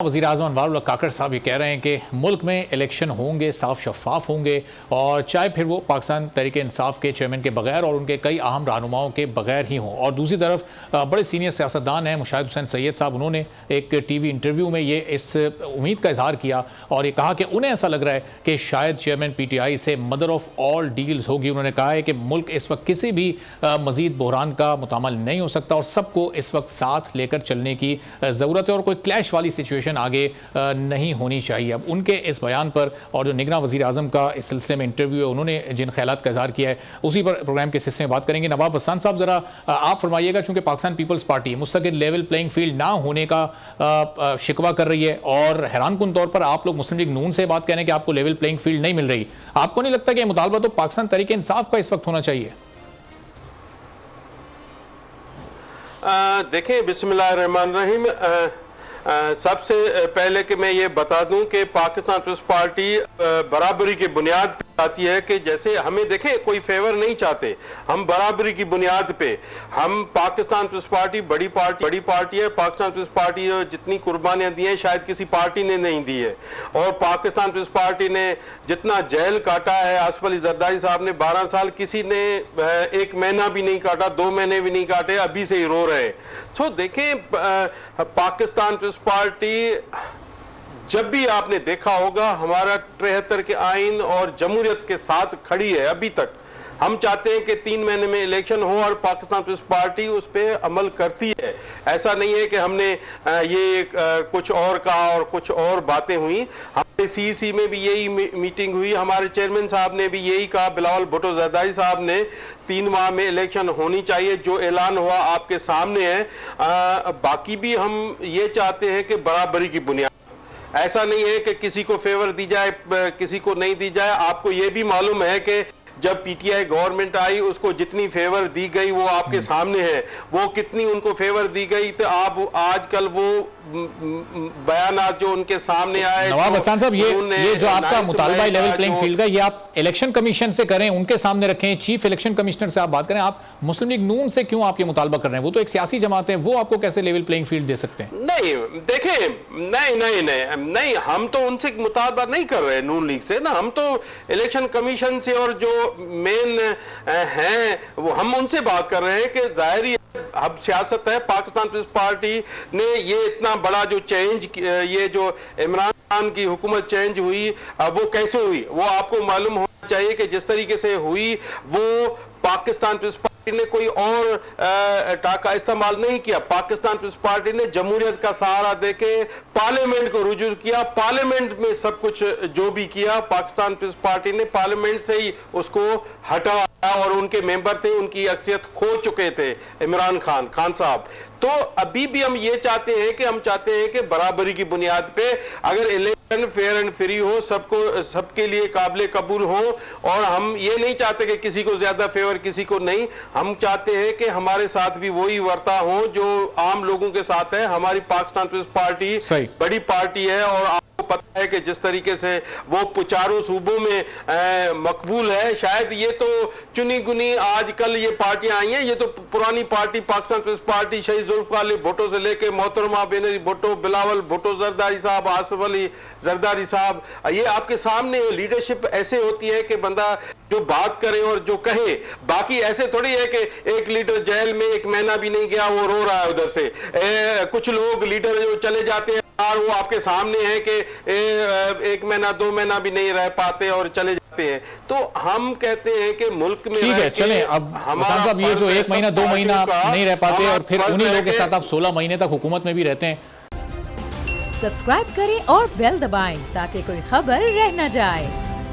वज़ीर आज़म अनवार उल काकड़ साहब ये कह रहे हैं कि मुल्क में इलेक्शन होंगे, साफ शफाफ होंगे और चाहे फिर वो पाकिस्तान तहरीक इंसाफ के चेयरमैन के बगैर और उनके कई अहम रहनुमाओं के बगैर ही हों। और दूसरी तरफ बड़े सीनियर सियासतदान हैं मुशाहिद हुसैन सैयद साहब, उन्होंने एक टीवी इंटरव्यू में ये इस उम्मीद का इजहार किया और ये कहा कि उन्हें ऐसा लग रहा है कि शायद चेयरमैन PTI से मदर ऑफ ऑल डील्स होगी। उन्होंने कहा है कि मुल्क इस वक्त किसी भी मजीद बहरान का मुतामल नहीं हो सकता और सबको इस वक्त साथ लेकर चलने की ज़रूरत है और कोई क्लैश वाली सिचुएशन आगे नहीं होनी चाहिए। अब उनके इस बयान पर और जो निगरान वज़ीर आज़म का इस सिलसिले में इंटरव्यू है, उन्होंने जिन ख्यालात का इज़हार किया है उसी पर प्रोग्राम के हिस्से में बात करेंगे। नवाब हसन साहब, ज़रा आप फरमाइएगा, चूँकि पाकिस्तान पीपल्स पार्टी मुस्तकिल लेवल प्लेइंग फील्ड ना होने का शिकवा कर रही है और हैरानकुन तौर पर आप लोग मुस्लिम लीग नून से बात कह रहे हैं कि आपको लेवल प्लेइंग फील्ड नहीं मिल रही। आपको नहीं लगता कि मुतालबा तो पाकिस्तान तहरीक इंसाफ का इस वक्त होना चाहिए? देखिए, बिस्मिल्लाहिर्रहमानिर्रहीम, सबसे पहले कि मैं ये बता दूं कि पाकिस्तान पीपल्स पार्टी बराबरी की बुनियाद पे आती है कि जैसे हमें देखें कोई फेवर नहीं चाहते, हम बराबरी की बुनियाद पे हम पाकिस्तान पीपल्स पार्टी बड़ी पार्टी है। पाकिस्तान पीपल्स पार्टी जितनी कुर्बानियां दी हैं शायद किसी पार्टी ने नहीं दी है और पाकिस्तान पीपल्स पार्टी ने जितना जेल काटा है, आसिफ अली जरदारी साहब ने 12 साल, किसी ने 1 महीना भी नहीं काटा, 2 महीने भी नहीं काटे, अभी से ही रो रहे। तो देखें, पाकिस्तान पीपल्स पार्टी जब भी आपने देखा होगा हमारा 73 के आइन और जमहूरियत के साथ खड़ी है अभी तक। हम चाहते हैं कि 3 महीने में इलेक्शन हो और पाकिस्तान पीपल्स पार्टी उस पर अमल करती है। ऐसा नहीं है कि हमने ये कुछ और कहा और कुछ और बातें हुई। हमारे CEC में भी यही मीटिंग हुई, हमारे चेयरमैन साहब ने भी यही कहा, बिलावल भुट्टो जरदारी साहब ने 3 माह में इलेक्शन होनी चाहिए, जो ऐलान हुआ आपके सामने है। बाकी भी हम ये चाहते हैं कि बराबरी की बुनियाद, ऐसा नहीं है कि किसी को फेवर दी जाए किसी को नहीं दी जाए। आपको ये भी मालूम है कि जब PTI गवर्नमेंट आई उसको जितनी फेवर दी गई वो आपके सामने है, वो कितनी उनको फेवर दी गई। तो आप आजकल वो बयानात जो उनके सामने आए। नवाब हसन साहब, ये जो आपका मुतालबा है लेवल प्लेइंग फील्ड का, ये आप इलेक्शन कमीशन से करें, उनके सामने रखें, चीफ इलेक्शन कमिश्नर से आप बात करें। आप मुस्लिम लीग नून से क्यों आप ये मुतालबा कर रहे हैं? वो तो एक सियासी जमात है, वो आपको कैसे लेवल प्लेइंग फील्ड दे सकते हैं? नहीं, देखें, नहीं, हम तो उनसे मुतालबा नहीं कर रहे नून लीग से ना, हम तो इलेक्शन कमीशन से और जो मेन हैं वो हम उनसे बात कर रहे हैं कि जाहिर अब सियासत है। पाकिस्तान पीपल्स पार्टी ने ये इतना बड़ा जो चेंज, ये जो इमरान खान की हुकूमत चेंज हुई, वो कैसे हुई वो आपको मालूम होना चाहिए कि जिस तरीके से हुई वो पाकिस्तान पीपल्स पार्टी ने कोई और टाका इस्तेमाल नहीं किया। पाकिस्तान पीपल्स पार्टी ने जमहूरियत का सहारा देके पार्लियामेंट को रुजू किया, पार्लियामेंट में सब कुछ जो भी किया पाकिस्तान पीपल्स पार्टी ने पार्लियामेंट से ही उसको हटाया और उनके मेंबर थे उनकी अक्सियत खो चुके थे इमरान खान साहब। तो अभी भी हम ये चाहते हैं कि हम चाहते हैं कि बराबरी की बुनियाद पे अगर इलेक्शन फेयर एंड फ्री हो, सबको सबके लिए काबिल कबूल हो, और हम ये नहीं चाहते कि किसी को ज्यादा फेवर किसी को नहीं। हम चाहते हैं कि हमारे साथ भी वही वर्ता हो जो आम लोगों के साथ है। हमारी पाकिस्तान पीपल्स पार्टी बड़ी पार्टी है और आपको पता है कि जिस तरीके से वो चारों सूबों में मकबूल है। शायद ये तो चुनी गुनी आजकल ये पार्टियां आई हैं, ये तो पुरानी पार्टी पाकिस्तान पीपल्स पार्टी शहीद जुल्फिकार अली भुट्टो से लेके मोहतरमा बेनजीर भुट्टो, बिलावल भुट्टो जरदारी साहब, आसिफ अली जरदारी साहब, ये आपके सामने लीडरशिप ऐसे होती है कि बंदा जो बात करे और जो कहे। बाकी ऐसे थोड़ी है कि एक लीडर जेल में 1 महीना भी नहीं गया वो रो रहा है उधर से। कुछ लोग लीडर जो चले जाते हैं और वो आपके सामने है कि 1 महीना 2 महीना भी नहीं रह पाते और चले जाते हैं। तो हम कहते हैं कि मुल्क में ठीक है, चलें। अब हमारा साहब ये जो 1 महीना 2 महीना नहीं रह पाते और फिर उन्हीं लोगों के साथ आप 16 महीने तक हुकूमत में भी रहते हैं। सब्सक्राइब करें और बेल दबाएं ताकि कोई खबर रह न जाए।